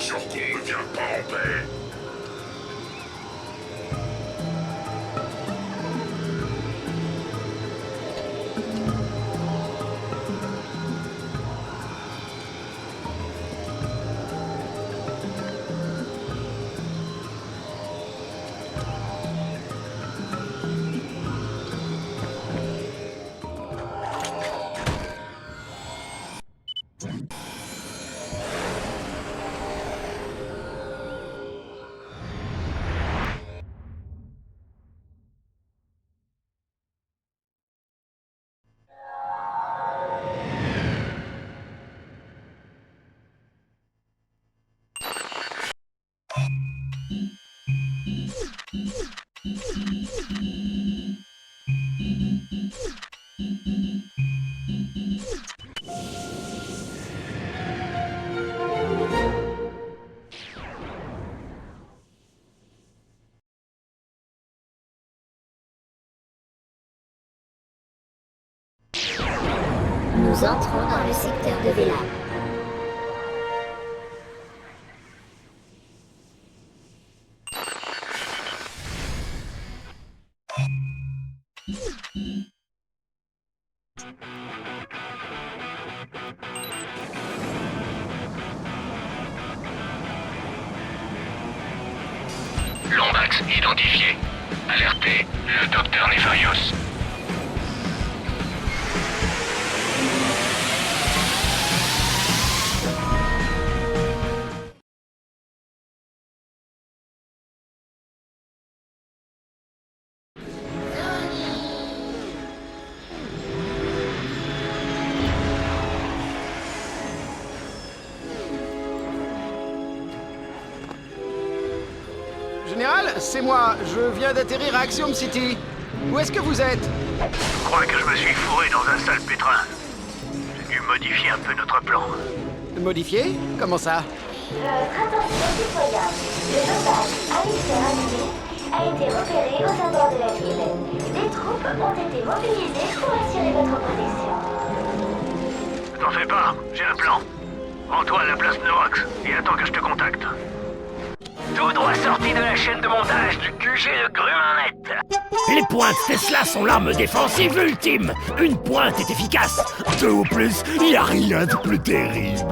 sûr qu'on ne vient pas en paix. Nous entrons dans le secteur de Vela. Lombax identifié. Alerté, le docteur Nefarios. Général, c'est moi. Je viens d'atterrir à Axiom City. Où est-ce que vous êtes? Je crois que je me suis fourré dans un sale pétrin. J'ai dû modifier un peu notre plan. Modifié? Comment ça? Attention citoyens, le dopage Alistair a été repéré aux abords de la ville. Des troupes ont été mobilisées pour assurer votre protection. T'en fais pas, j'ai un plan. Rends-toi à la place Neurox et attends que je te contacte. Tout droit sorti de la chaîne de montage du QG de Grumanet. Les pointes Tesla sont l'arme défensive ultime. Une pointe est efficace. Deux ou plus, il n'y a rien de plus terrible.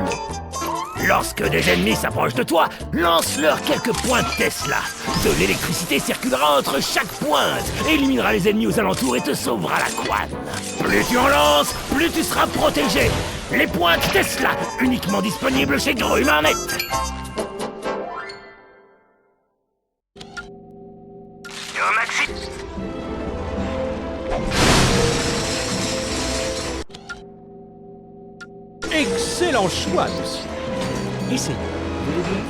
Lorsque des ennemis s'approchent de toi, lance-leur quelques pointes Tesla. De l'électricité circulera entre chaque pointe, éliminera les ennemis aux alentours et te sauvera la couenne. Plus tu en lances, plus tu seras protégé. Les pointes Tesla, uniquement disponibles chez Grumanet. Maxi. Excellent choix, monsieur. Essayez. Voulez bien?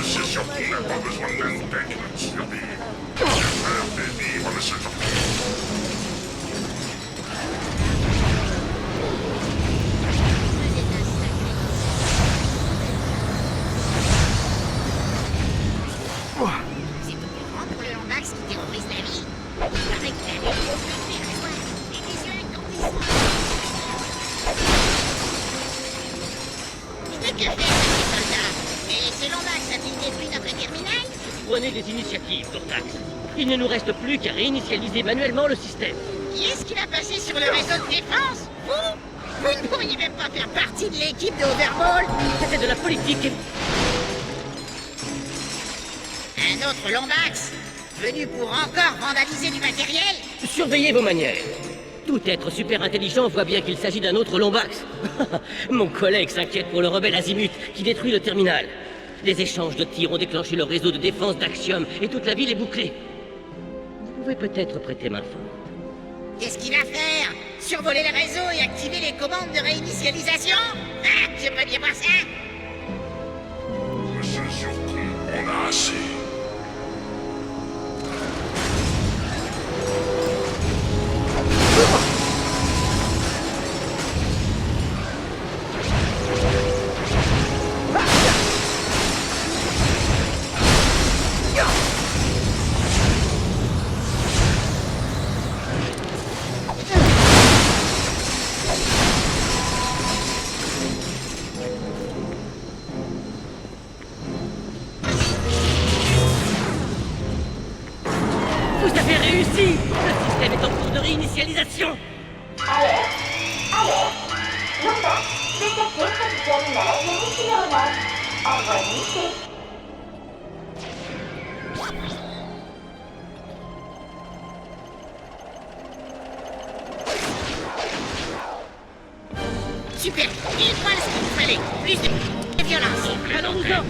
C'est sûr qu'on n'a pas besoin de Nantec pour survivre. Faire des vivres de ce genre. C'est opérant pour le Lombax qui terrorise la vie. Il paraît que la vie est plus miroir et des yeux étourdissants. Mais que faire, ces soldats? Et ce Lombax a-t-il détruit notre terminal? Prenez des initiatives, Cortax. Il ne nous reste plus qu'à réinitialiser manuellement le système. Qui est-ce qui l'a passé sur le réseau de défense? Vous? Vous ne pourriez même pas faire partie de l'équipe de Overball? C'était de la politique. Un autre Lombax? Venu pour encore vandaliser du matériel? Surveillez vos manières. Tout être super intelligent voit bien qu'il s'agit d'un autre Lombax. Mon collègue s'inquiète pour le rebelle Azimut qui détruit le terminal. Des échanges de tirs ont déclenché le réseau de défense d'Axiom et toute la ville est bouclée. Vous pouvez peut-être prêter main forte. Qu'est-ce qu'il va faire? Survoler le réseau et activer les commandes de réinitialisation? Ah, j'aimerais bien voir ça! Monsieur surtout, on a assez. Vous avez réussi! Le système est en cours de réinitialisation! Alerte. Alerte. Lombax détecté près du terminal Génie numéro 9. Envoi limité. Super! Il poil ce qu'il nous fallait! Plus de violence! Allons-nous-en!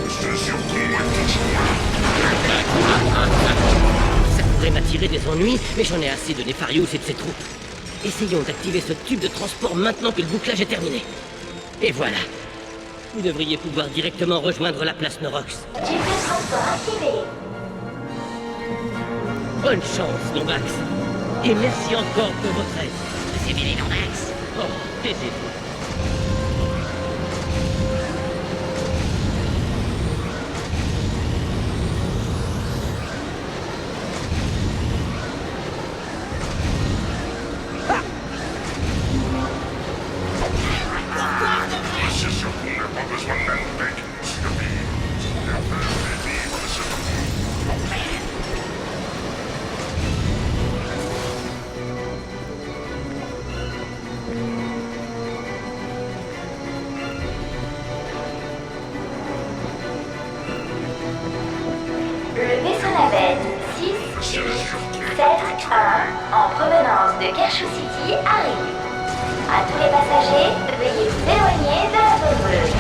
Monsieur surtout est toujours Ça pourrait m'attirer des ennuis, mais j'en ai assez de Nefarius et de ses troupes. Essayons d'activer ce tube de transport maintenant que le bouclage est terminé. Et voilà. Vous devriez pouvoir directement rejoindre la place Norox. Tube de transport activé. Bonne chance, Lombax. Et merci encore pour votre aide. Vous aimez les Lombax? Oh, taisez-vous. Monsieur surtout n'a pas besoin de Nantec pour survivre. Faire des vivres de ce genre. Le vaisseau navette Monsieur le surtout. 671 en provenance de Kershaw City arrive. À tous les passagers, veuillez vous éloigner de la zone bleue.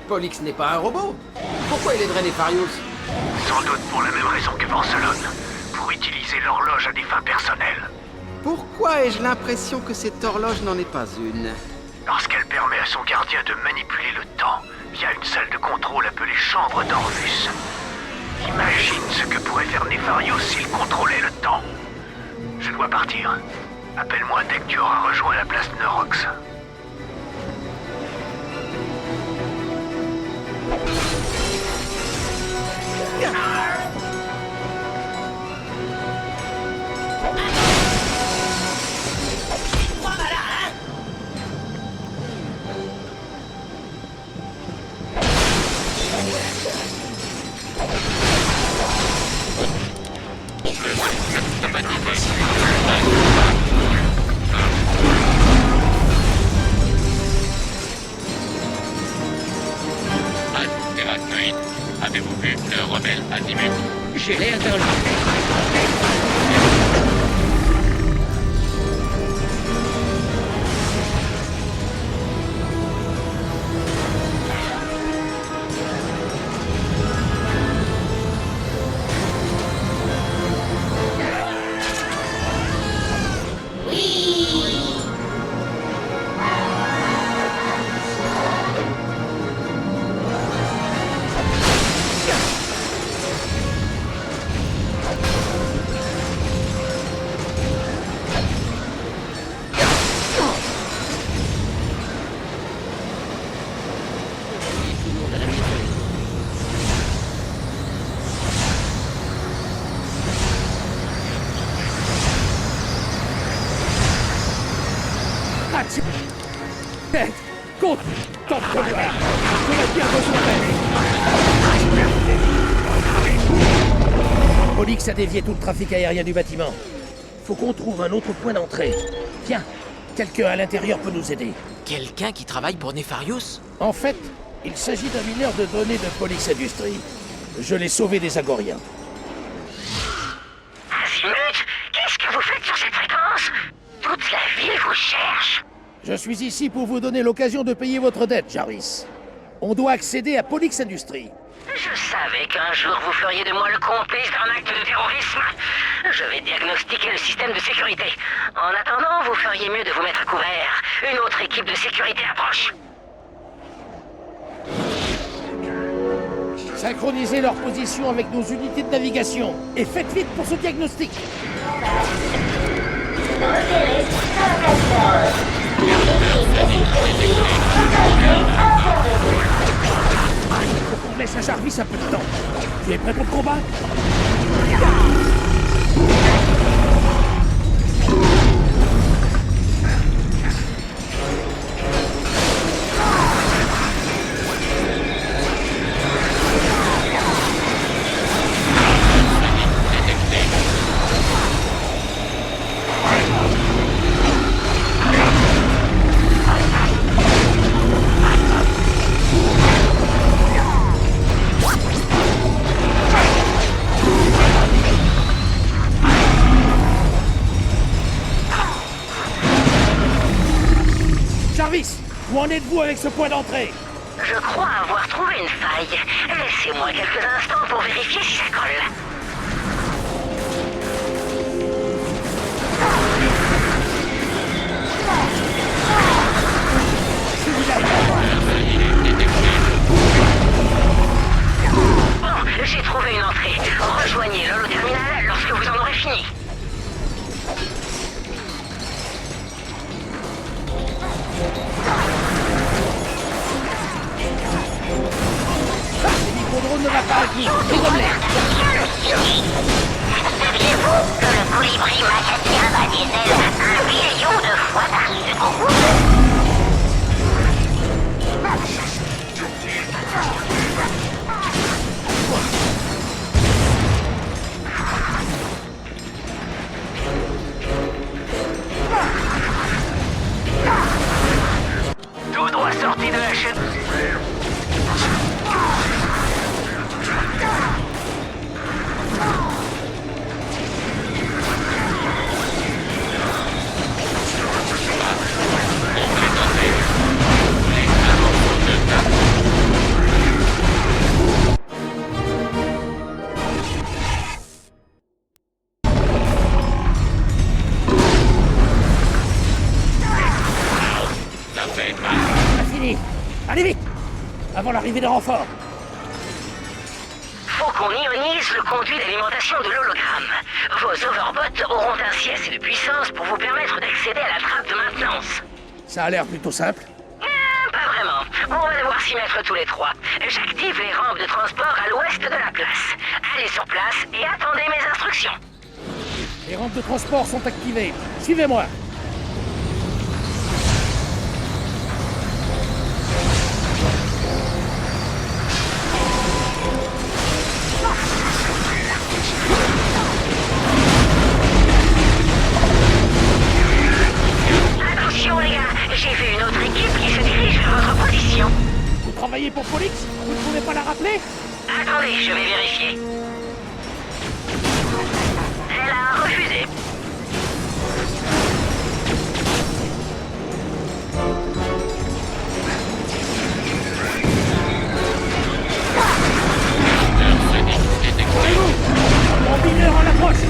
Pollux n'est pas un robot. Pourquoi il aiderait Nefarious? Sans doute pour la même raison que Barcelone. Pour utiliser l'horloge à des fins personnelles. Pourquoi ai-je l'impression que cette horloge n'en est pas une? Parce qu'elle permet à son gardien de manipuler le temps via une salle de contrôle appelée Chambre d'Orpheus. Imagine ce que pourrait faire Nefarious s'il contrôlait le temps. Je dois partir. Appelle-moi dès que tu auras rejoint la place Neurox. Avez-vous vu le rebelle Azimut? J'ai l'air d'un loup. Tête, content de te voir. On a bien besoin d'aide. Pollux a dévié tout le trafic aérien du bâtiment. Faut qu'on trouve un autre point d'entrée. Tiens, quelqu'un à l'intérieur peut nous aider. Quelqu'un qui travaille pour Nefarious? En fait, il s'agit d'un mineur de données de Pollux Industries. Je l'ai sauvé des Agoriens. Azimut, qu'est-ce que vous faites sur cette fréquence? Toute la ville vous cherche. Je suis ici pour vous donner l'occasion de payer votre dette, Jarvis. On doit accéder à Pollux Industries. Je savais qu'un jour vous feriez de moi le complice d'un acte de terrorisme. Je vais diagnostiquer le système de sécurité. En attendant, vous feriez mieux de vous mettre à couvert. Une autre équipe de sécurité approche. Synchronisez leur position avec nos unités de navigation. Et faites vite pour ce diagnostic. Repéré sur la plateforme. L'équipe de sécurité contactée intervenue. Faut qu'on laisse à Jarvis un peu de temps. Tu es prêt pour le combat? Jarvis, où en êtes-vous avec ce point d'entrée? Je crois avoir trouvé une faille. Laissez-moi quelques instants pour vérifier si ça colle. Bon, j'ai trouvé une entrée. Rejoignez l'holoterminal lorsque vous en aurez fini. Le micro-drone ne va pas agir. Désomblez. Saviez-vous que le colibri macadien bat des ailes 1 million de fois par seconde? Tout droit sorti de la chaîne. avant l'arrivée des renforts. Faut qu'on ionise le conduit d'alimentation de l'hologramme. Vos overbots auront ainsi assez de puissance pour vous permettre d'accéder à la trappe de maintenance. Ça a l'air plutôt simple. Pas vraiment. On va devoir s'y mettre tous les trois. J'active les rampes de transport à l'ouest de la place. Allez sur place et attendez mes instructions. Les rampes de transport sont activées. Suivez-moi. Attention les gars, j'ai vu une autre équipe qui se dirige vers votre position. Vous travaillez pour Pollux? Vous ne pouvez pas la rappeler? Attendez, je vais vérifier. Elle a refusé. Mon mineur en approche.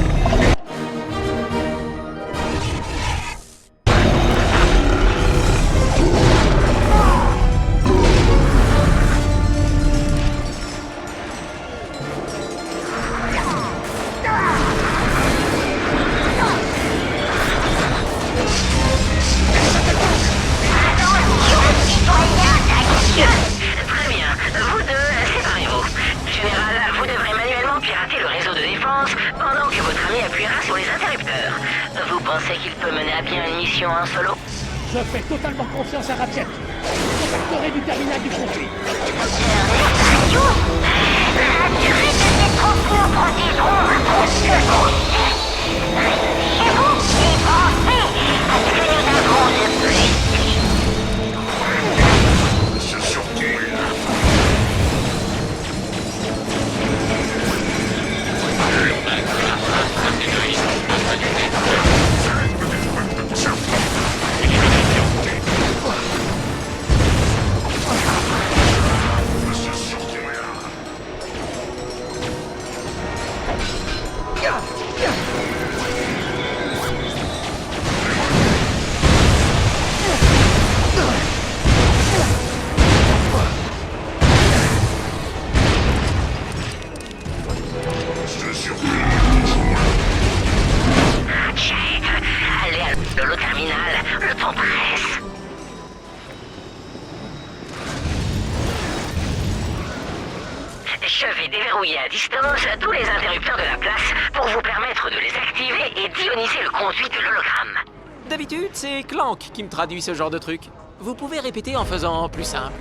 Très bien. Vous deux, séparez-vous. Général, vous devrez manuellement pirater le réseau de défense pendant que votre ami appuiera sur les interrupteurs. Vous pensez qu'il peut mener à bien une mission en solo? Je fais totalement confiance à Ratchet. Je contacterai du terminal du conduit. Assurez que ces transports protégeront votre conduit. Chez vous, et pensez à ce que nous avons de plus. C'est surtout là. C'est surtout là. C'est surtout Check. Allez à l'holoterminal. Le temps presse. Je vais déverrouiller à distance tous les interrupteurs de la place pour vous permettre de les activer et d'ioniser le conduit de l'hologramme. D'habitude, c'est Clank qui me traduit ce genre de truc. Vous pouvez répéter en faisant plus simple.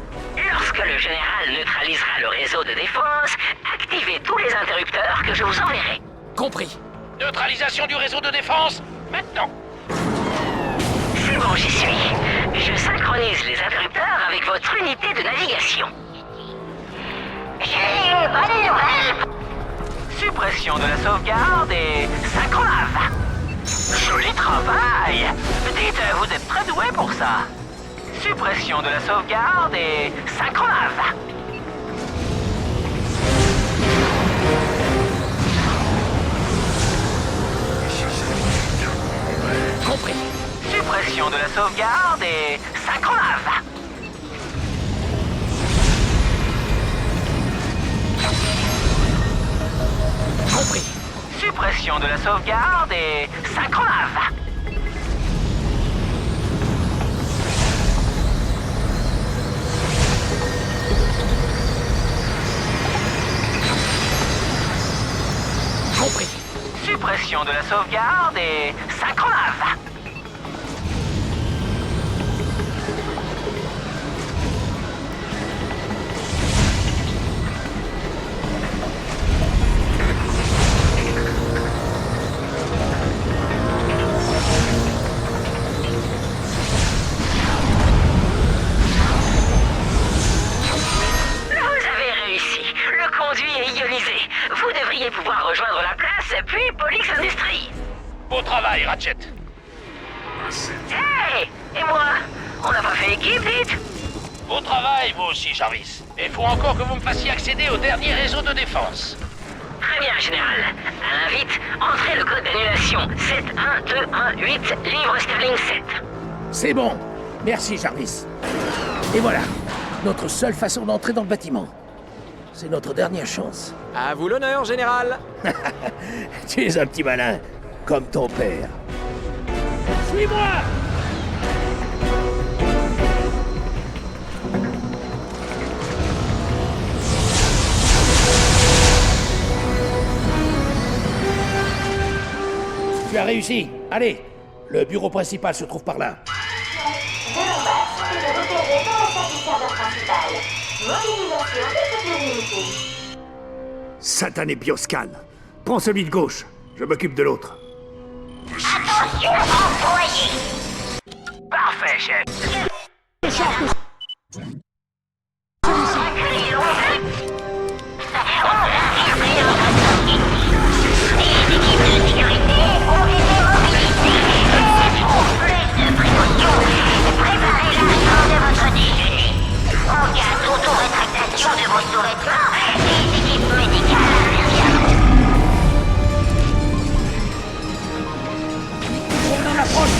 Lorsque le général neutralisera le réseau de défense, activez tous les interrupteurs que je vous enverrai. Compris. Neutralisation du réseau de défense, maintenant. C'est bon, j'y suis. Je synchronise les interrupteurs avec votre unité de navigation. J'ai une bonne nouvelle. Suppression de la sauvegarde et synchrolave. Joli travail. Dites, vous êtes très doué pour ça. Suppression de la sauvegarde et synchrolave. Compris. Suppression de la sauvegarde et synchrolave. Compris. Suppression de la sauvegarde et synchrolave. Compris. Suppression de la sauvegarde et synchrolave. Vous avez réussi. Le conduit est ionisé. Vous devriez pouvoir rejoindre la place, puis Pollux Industries. Beau travail, Ratchet. Hey! Et moi? On n'a pas fait équipe, dites? Beau travail, vous aussi, Jarvis. Il faut encore que vous me fassiez accéder au dernier réseau de défense. Très bien, Général. À l'invite, entrez le code d'annulation 71218, livre sterling 7. C'est bon. Merci, Jarvis. Et voilà. notre seule façon d'entrer dans le bâtiment. C'est notre dernière chance. À vous l'honneur, général. Tu es un petit malin, comme ton père. Suis-moi! Tu as réussi. Allez, le bureau principal se trouve par là. Deux Lombax ont été repérés dans la salle du serveur principal. Mobilisation de toutes les unités. Satané Bioscan. Prends celui de gauche. Je m'occupe de l'autre. Attention, envoyé. Parfait, chef. Auto-rétractation de vos sous-vêtements et les équipes médicales à l'intérieur. On en approche.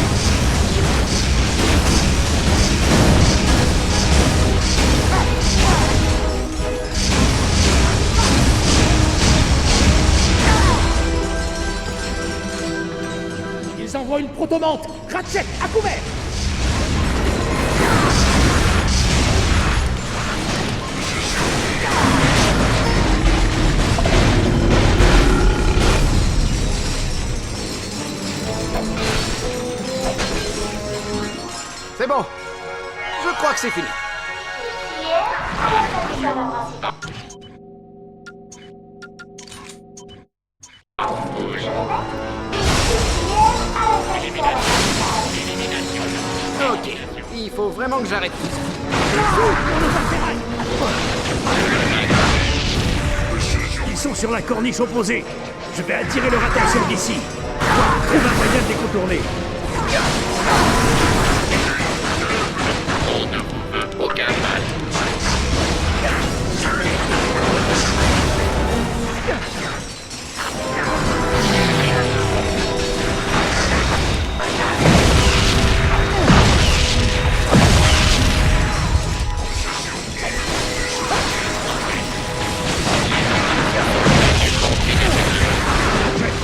Ils envoient une protomante. Ratchet, à couvert. C'est bon. Je crois que c'est fini. Hier, à la salle du serveur principal. Je répète. Hier, à la salle du serveur principal. Ok. Il faut vraiment que j'arrête tout ça. Ils sont sur la corniche opposée. Je vais attirer leur attention d'ici. Trouve un moyen de les contourner. Aucun mal.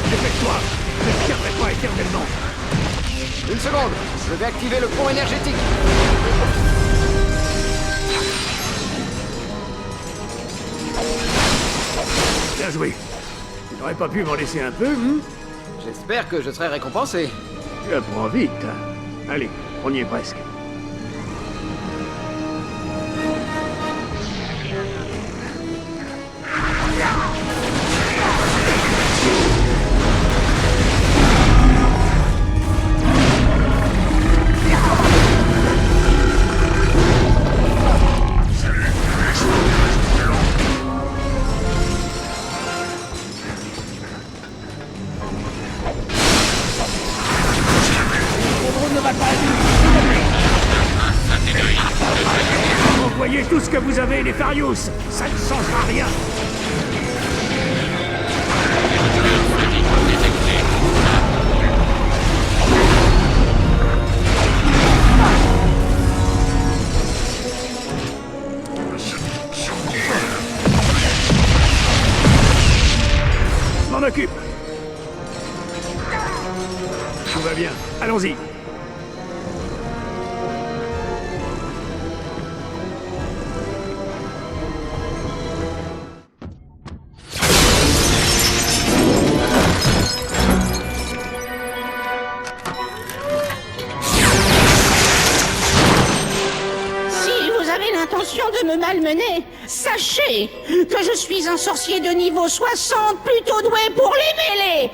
Dépêche-toi. Je ne tiendrai pas éternellement. Une seconde. Je vais activer le pont énergétique. Bien joué. Tu n'aurais pas pu m'en laisser un peu, J'espère que je serai récompensé. Tu apprends vite. Allez, on y est presque. Envoyez tout ce que vous avez, les Farius. Ça ne changera rien. Je m'en occupe. Tout va bien. Allons-y. De me malmener, sachez que je suis un sorcier de niveau 60 plutôt doué pour les mêlées.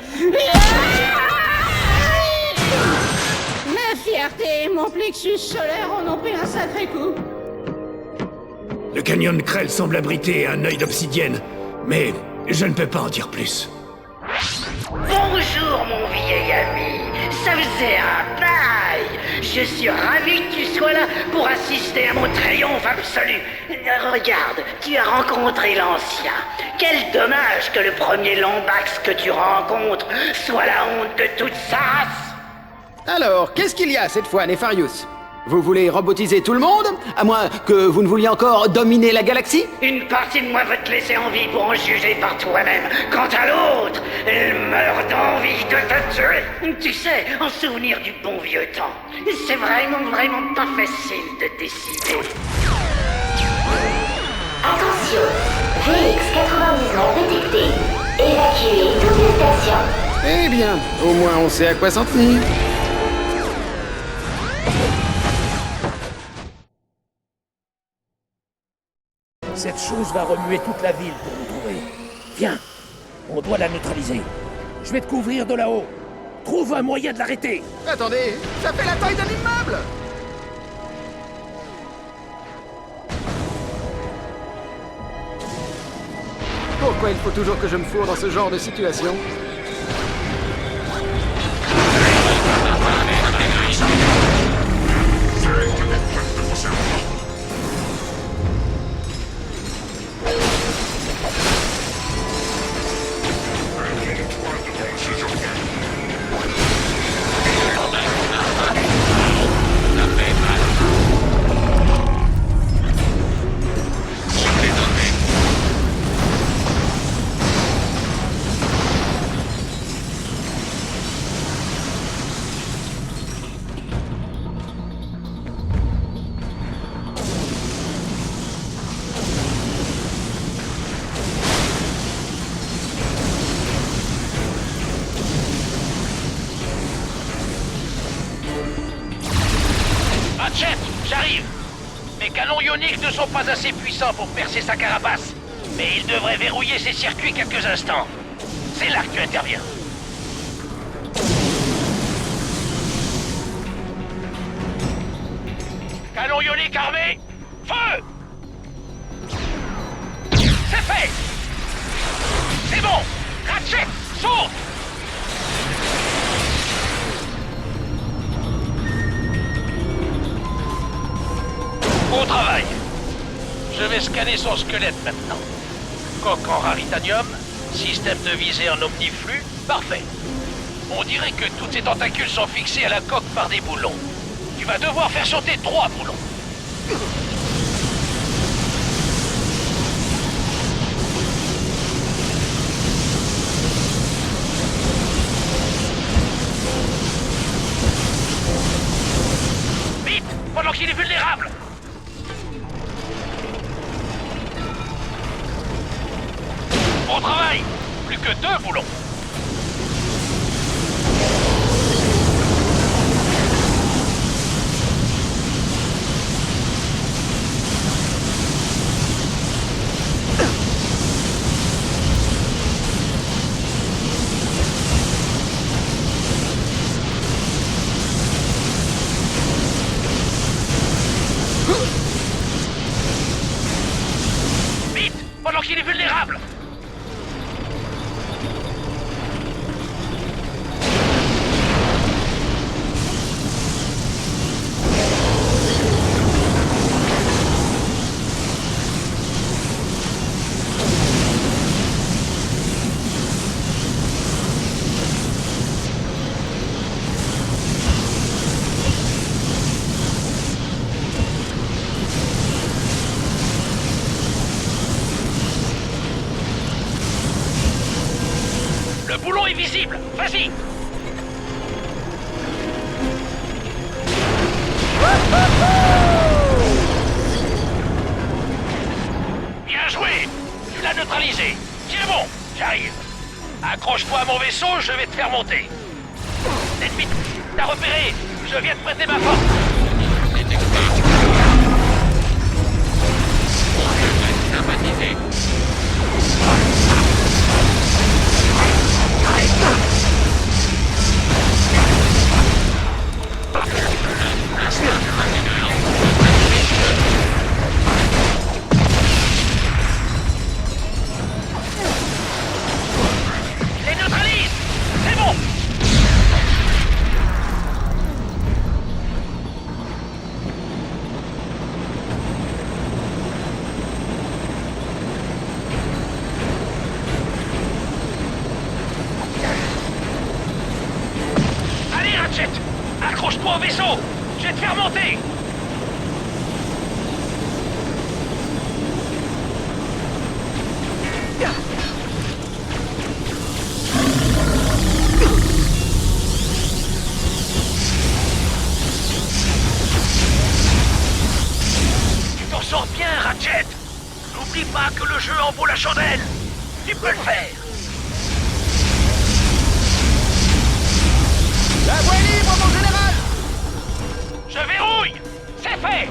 Ma fierté et mon plexus solaire en ont pris un sacré coup. Le canyon de Krell semble abriter un œil d'obsidienne, mais je ne peux pas en dire plus. Bonjour mon vieil ami, ça faisait un bail. Je suis ravi que tu sois là pour assister à mon triomphe absolu. Regarde, tu as rencontré l'ancien. Quel dommage que le premier Lombax que tu rencontres soit la honte de toute sa race. Alors, qu'est-ce qu'il y a cette fois, Nefarius? Vous voulez robotiser tout le monde? À moins que vous ne vouliez encore dominer la galaxie? Une partie de moi veut te laisser en vie pour en juger par toi-même. Quant à l'autre, elle meurt d'envie de te tuer. Tu sais, en souvenir du bon vieux temps. C'est vraiment pas facile de décider. Attention, VX99 détecté. Évacuez toutes les stations. Eh bien, au moins on sait à quoi s'en tenir. Cette chose va remuer toute la ville pour nous trouver. Viens, on doit la neutraliser. Je vais te couvrir de là-haut. Trouve un moyen de l'arrêter. Attendez, ça fait la taille d'un immeuble! Pourquoi il faut toujours que je me fourre dans ce genre de situation? Ratchet, j'arrive. Mes canons ioniques ne sont pas assez puissants pour percer sa carapace, mais ils devraient verrouiller ses circuits quelques instants. C'est là que tu interviens. Canon ionique armé, feu! C'est fait! C'est bon! Ratchet, saute! Au travail. Je vais scanner son squelette maintenant. Coque en raritanium, système de visée en omniflux, parfait. On dirait que toutes ces tentacules sont fixées à la coque par des boulons. Tu vas devoir faire sauter 3 boulons. Vite, pendant qu'il est vulnérable. Bon travail! Plus que 2 boulons. Vite! Pendant qu'il est vulnérable! Le boulon est visible. Vas-y. Bien joué. Tu l'as neutralisé. Tiens bon, j'arrive. Accroche-toi à mon vaisseau, je vais te faire monter. L'ennemi t'a repéré. Je viens te prêter ma force. Les neutralise. C'est bon. Allez, Ratchet, accroche-toi au vaisseau. Je vais te faire monter. Tu t'en sors bien, Ratchet. N'oublie pas que le jeu en vaut la chandelle. Tu peux le faire. La voie est libre, mon général! Je verrouille. C'est fait.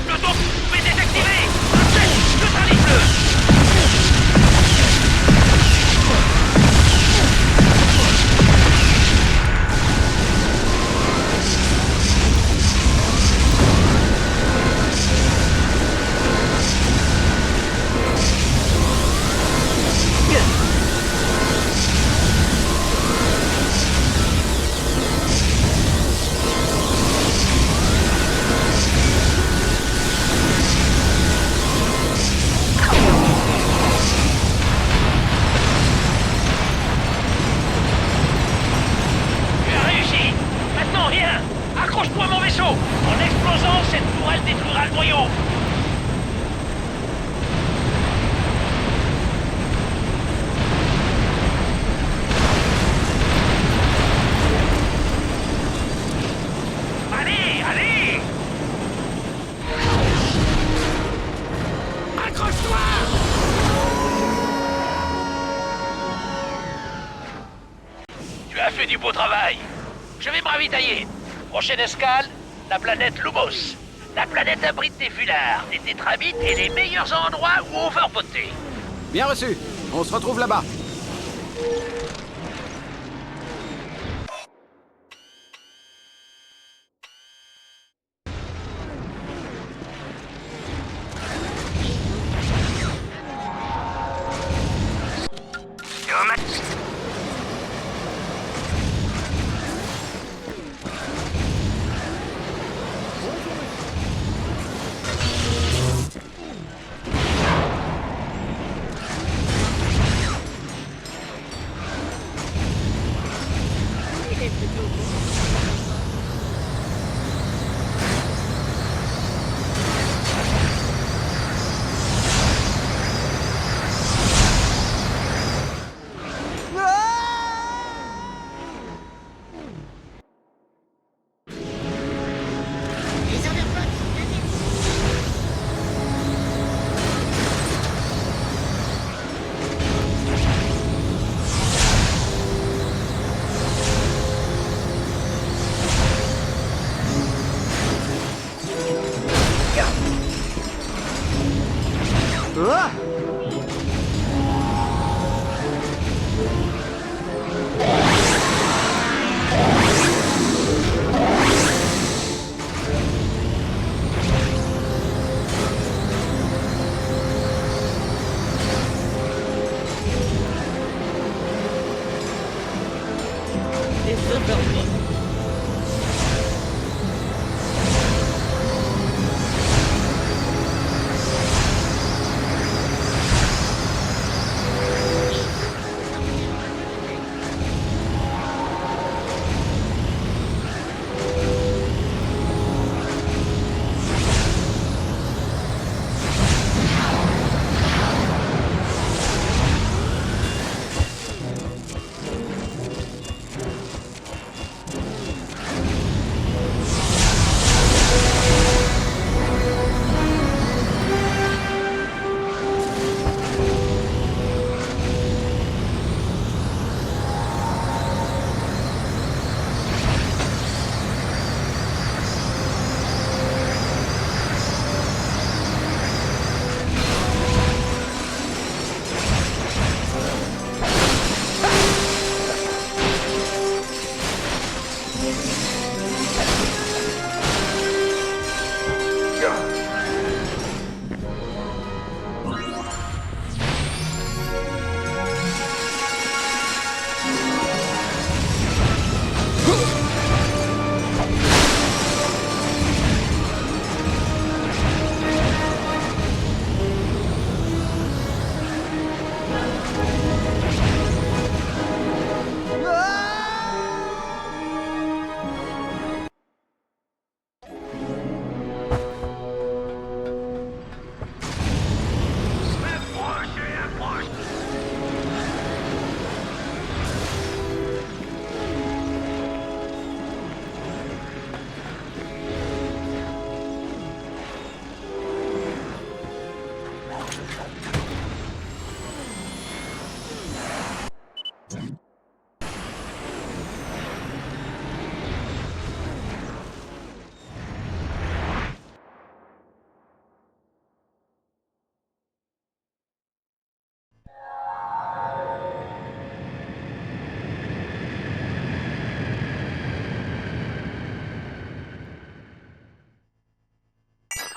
Le don est désactivé. Ratchet, neutralise-le. Tu as réussi. Maintenant, rien. Accroche-toi à mon vaisseau. En explosant, cette tourelle détruira le noyau. Allez, allez. Accroche-toi. Tu as fait du beau travail. Je vais me ravitailler. Prochaine escale, la planète Lumos. La planète abrite des fuylards, des tétrabites et les meilleurs endroits où overbotter. Bien reçu. On se retrouve là-bas.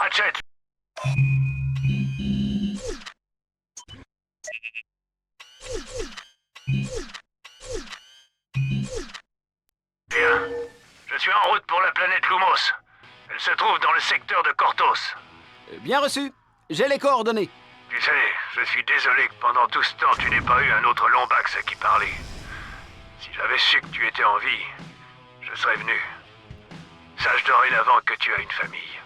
Ratchet. Bien. Je suis en route pour la planète Lumos. Elle se trouve dans le secteur de Cortos. Bien reçu. J'ai les coordonnées. Tu sais, je suis désolé que pendant tout ce temps tu n'aies pas eu un autre Lombax à qui parler. Si j'avais su que tu étais en vie, je serais venu. Sache dorénavant que tu as une famille.